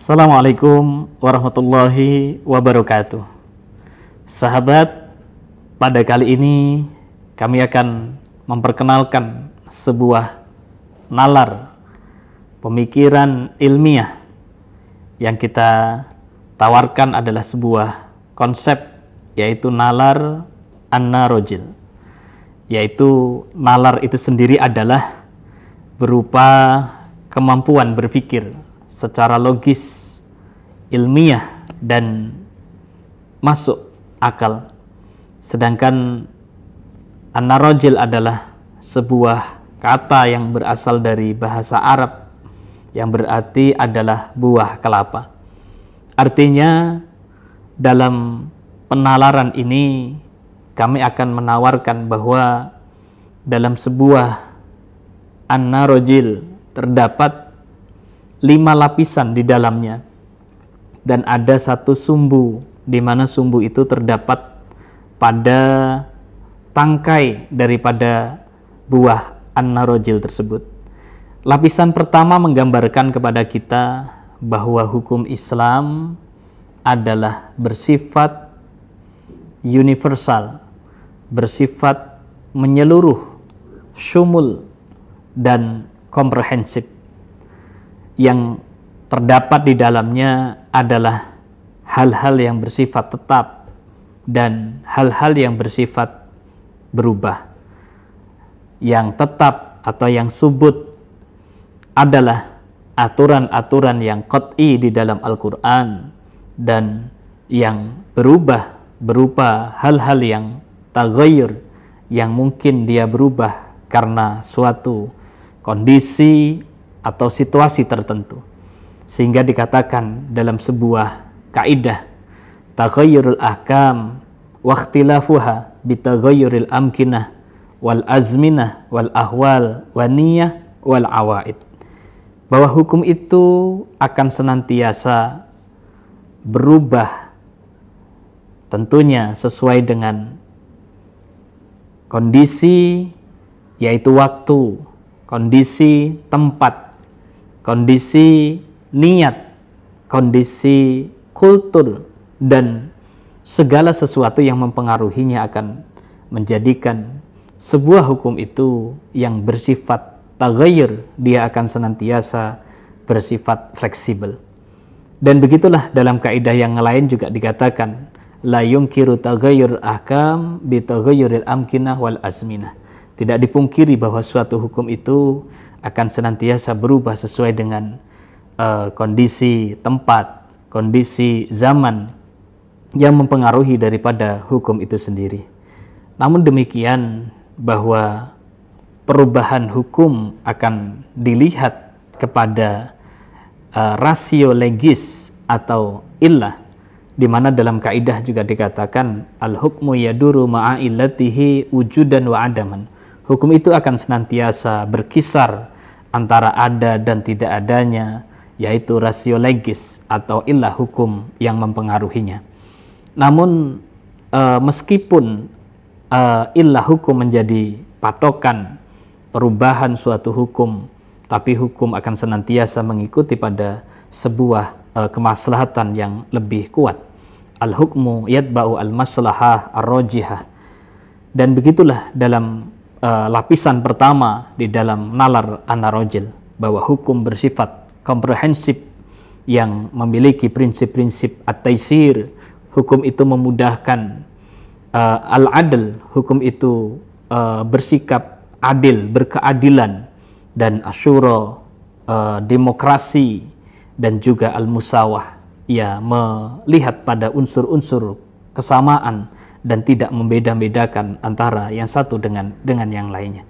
Assalamualaikum warahmatullahi wabarakatuh. Sahabat, pada kali ini kami akan memperkenalkan sebuah nalar pemikiran ilmiah yang kita tawarkan adalah sebuah konsep, yaitu nalar an-narojil. Yaitu nalar itu sendiri adalah berupa kemampuan berpikir secara logis, ilmiah, dan masuk akal. Sedangkan an-narojil adalah sebuah kata yang berasal dari bahasa Arab yang berarti adalah buah kelapa. Artinya dalam penalaran ini kami akan menawarkan bahwa dalam sebuah an-narojil terdapat 5 lapisan di dalamnya, dan ada satu sumbu, di mana sumbu itu terdapat pada tangkai daripada buah an-narojil tersebut. Lapisan pertama menggambarkan kepada kita bahwa hukum Islam adalah bersifat universal, bersifat menyeluruh, syumul, dan komprehensif. Yang terdapat di dalamnya adalah hal-hal yang bersifat tetap dan hal-hal yang bersifat berubah. Yang tetap atau yang subut adalah aturan-aturan yang qat'i di dalam Al-Quran, dan yang berubah berupa hal-hal yang taghayyur, yang mungkin dia berubah karena suatu kondisi atau situasi tertentu, sehingga dikatakan dalam sebuah kaidah, taghayyurul ahkam wa ikhtilafuha bitaghayyuril amkinah wal azminah wal ahwal wa niyah wal awaid, bahwa hukum itu akan senantiasa berubah tentunya sesuai dengan kondisi, yaitu waktu, kondisi tempat, kondisi niat, kondisi kultur, dan segala sesuatu yang mempengaruhinya akan menjadikan sebuah hukum itu yang bersifat taghayyur, dia akan senantiasa bersifat fleksibel. Dan begitulah dalam kaidah yang lain juga dikatakan, la yungkiru taghayyur ahkam bi taghayyuril amkinah wal azminah. Tidak dipungkiri bahwa suatu hukum itu akan senantiasa berubah sesuai dengan kondisi tempat, kondisi zaman yang mempengaruhi daripada hukum itu sendiri. Namun demikian, bahwa perubahan hukum akan dilihat kepada rasio legis atau illah, di mana dalam kaidah juga dikatakan al-hukmu yaduru ma'a illatihi wujudan wa adaman. Hukum itu akan senantiasa berkisar antara ada dan tidak adanya, yaitu rasio legis atau illah hukum yang mempengaruhinya. Namun meskipun illah hukum menjadi patokan perubahan suatu hukum, tapi hukum akan senantiasa mengikuti pada sebuah kemaslahatan yang lebih kuat. Al-hukmu yatba'u al-maslahah ar-rajihah. Dan begitulah dalam lapisan pertama di dalam nalar an-narojil, bahwa hukum bersifat komprehensif yang memiliki prinsip-prinsip at-taisir. Hukum itu memudahkan, al-adl, hukum itu bersikap adil, berkeadilan, dan asyura, demokrasi, dan juga al-musawah, ia melihat pada unsur-unsur kesamaan dan tidak membeda-bedakan antara yang satu dengan yang lainnya.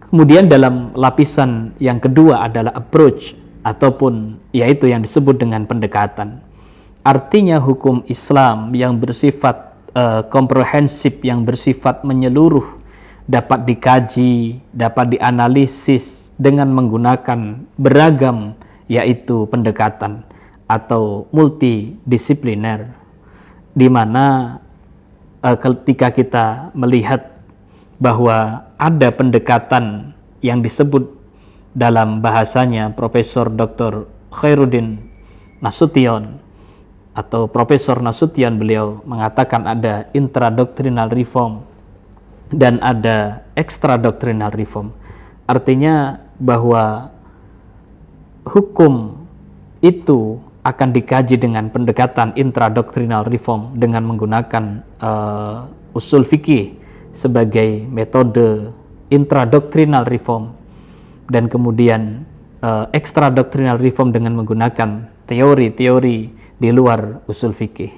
Kemudian dalam lapisan yang kedua adalah approach, ataupun yaitu yang disebut dengan pendekatan. Artinya hukum Islam yang bersifat komprehensif, yang bersifat menyeluruh, dapat dikaji, dapat dianalisis dengan menggunakan beragam, yaitu pendekatan atau multidisipliner, di mana ketika kita melihat bahwa ada pendekatan yang disebut dalam bahasanya Profesor Dr. Khairuddin Nasution atau Profesor Nasution, beliau mengatakan ada intradoctrinal reform dan ada extradoktrinal reform. Artinya bahwa hukum itu akan dikaji dengan pendekatan intradoktrinal reform dengan menggunakan usul fikih sebagai metode intradoktrinal reform, dan kemudian extradoktrinal reform dengan menggunakan teori-teori di luar usul fikih.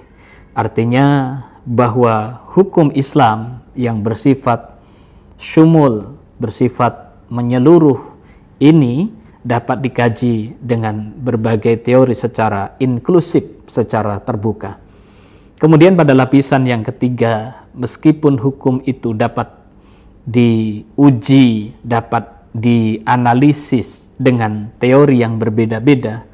Artinya bahwa hukum Islam yang bersifat syumul, bersifat menyeluruh ini dapat dikaji dengan berbagai teori secara inklusif, secara terbuka. Kemudian pada lapisan yang ketiga, meskipun hukum itu dapat diuji, dapat dianalisis dengan teori yang berbeda-beda,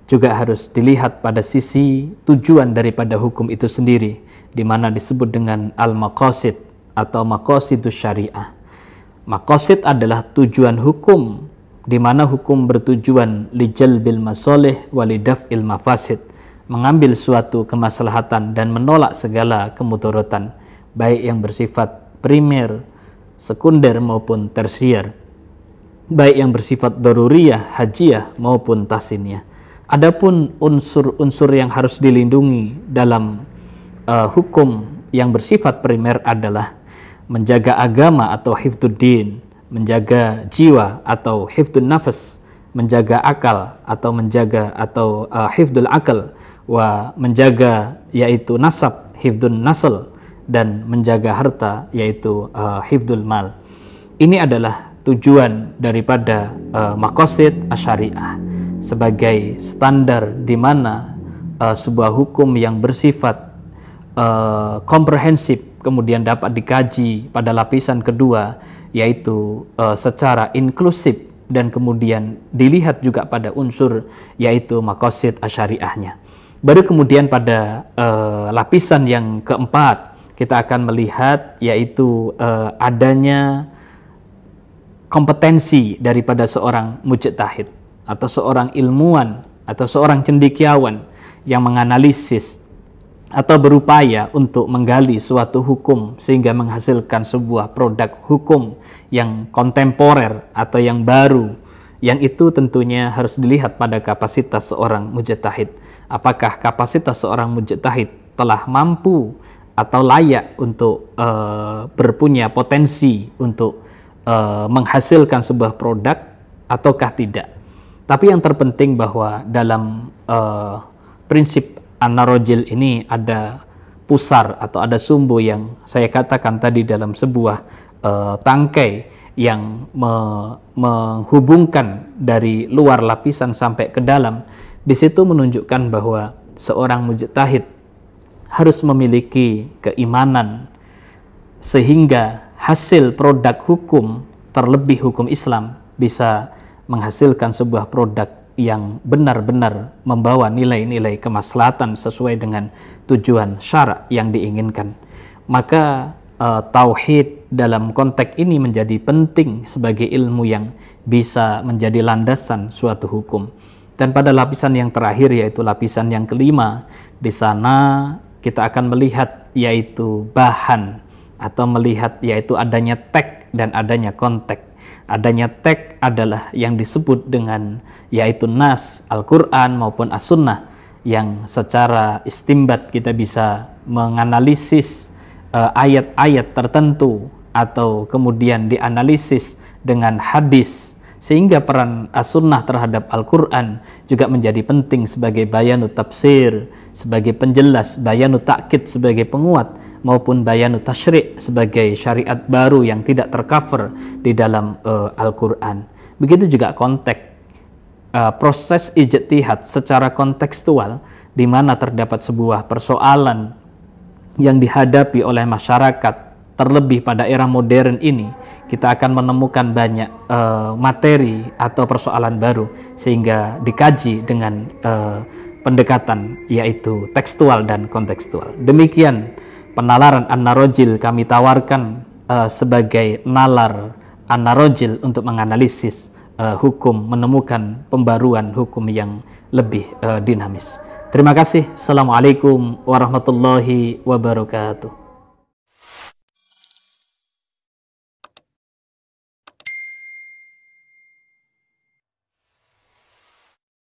juga harus dilihat pada sisi tujuan daripada hukum itu sendiri, di mana disebut dengan al-maqasid atau maqasidus syariah. Maqasid adalah tujuan hukum, di mana hukum bertujuan lijalbil masalih walidaf'il mafasid, mengambil suatu kemaslahatan dan menolak segala kemudaratan, baik yang bersifat primer, sekunder maupun tersier, baik yang bersifat daruriyah, hajiyah maupun tahsiniyah. Adapun unsur-unsur yang harus dilindungi dalam hukum yang bersifat primer adalah menjaga agama atau hifdzuddin, menjaga jiwa atau hifdzun nafas, menjaga akal atau menjaga atau hifdzul akal, wa menjaga yaitu nasab, hifdzun nasl, dan menjaga harta yaitu hifdzul mal. Ini adalah tujuan daripada maqasid asyariah sebagai standar di mana sebuah hukum yang bersifat komprehensif kemudian dapat dikaji pada lapisan kedua, yaitu secara inklusif, dan kemudian dilihat juga pada unsur yaitu maqasid asyariahnya. Baru kemudian pada lapisan yang keempat kita akan melihat yaitu adanya kompetensi daripada seorang mujtahid atau seorang ilmuwan atau seorang cendekiawan yang menganalisis atau berupaya untuk menggali suatu hukum sehingga menghasilkan sebuah produk hukum yang kontemporer atau yang baru, yang itu tentunya harus dilihat pada kapasitas seorang mujtahid. Apakah kapasitas seorang mujtahid telah mampu atau layak untuk berpunya potensi untuk menghasilkan sebuah produk ataukah tidak. Tapi yang terpenting bahwa dalam prinsip an-narojil ini ada pusar atau ada sumbu yang saya katakan tadi dalam sebuah tangkai yang menghubungkan dari luar lapisan sampai ke dalam. Di situ menunjukkan bahwa seorang mujtahid harus memiliki keimanan sehingga hasil produk hukum, terlebih hukum Islam, bisa menghasilkan sebuah produk yang benar-benar membawa nilai-nilai kemaslahatan sesuai dengan tujuan syarak yang diinginkan. Maka tauhid dalam konteks ini menjadi penting sebagai ilmu yang bisa menjadi landasan suatu hukum. Dan pada lapisan yang terakhir, yaitu lapisan yang kelima, di sana kita akan melihat yaitu bahan atau melihat yaitu adanya teks dan adanya konteks. Adanya teks adalah yang disebut dengan yaitu nas, Al-Quran maupun As-Sunnah, yang secara istimbat kita bisa menganalisis ayat-ayat tertentu atau kemudian dianalisis dengan hadis, sehingga peran As-Sunnah terhadap Al-Quran juga menjadi penting sebagai bayanu tafsir, sebagai penjelas, bayanu ta'kid sebagai penguat, maupun bayanu tasyri' sebagai syariat baru yang tidak tercover di dalam Al-Quran. Begitu juga konteks proses ijtihad secara kontekstual, di mana terdapat sebuah persoalan yang dihadapi oleh masyarakat, terlebih pada era modern ini, kita akan menemukan banyak materi atau persoalan baru, sehingga dikaji dengan pendekatan yaitu tekstual dan kontekstual. Demikian penalaran an-narojil kami tawarkan sebagai nalar an-narojil untuk menganalisis hukum, menemukan pembaruan hukum yang lebih dinamis. Terima kasih. Assalamualaikum warahmatullahi wabarakatuh.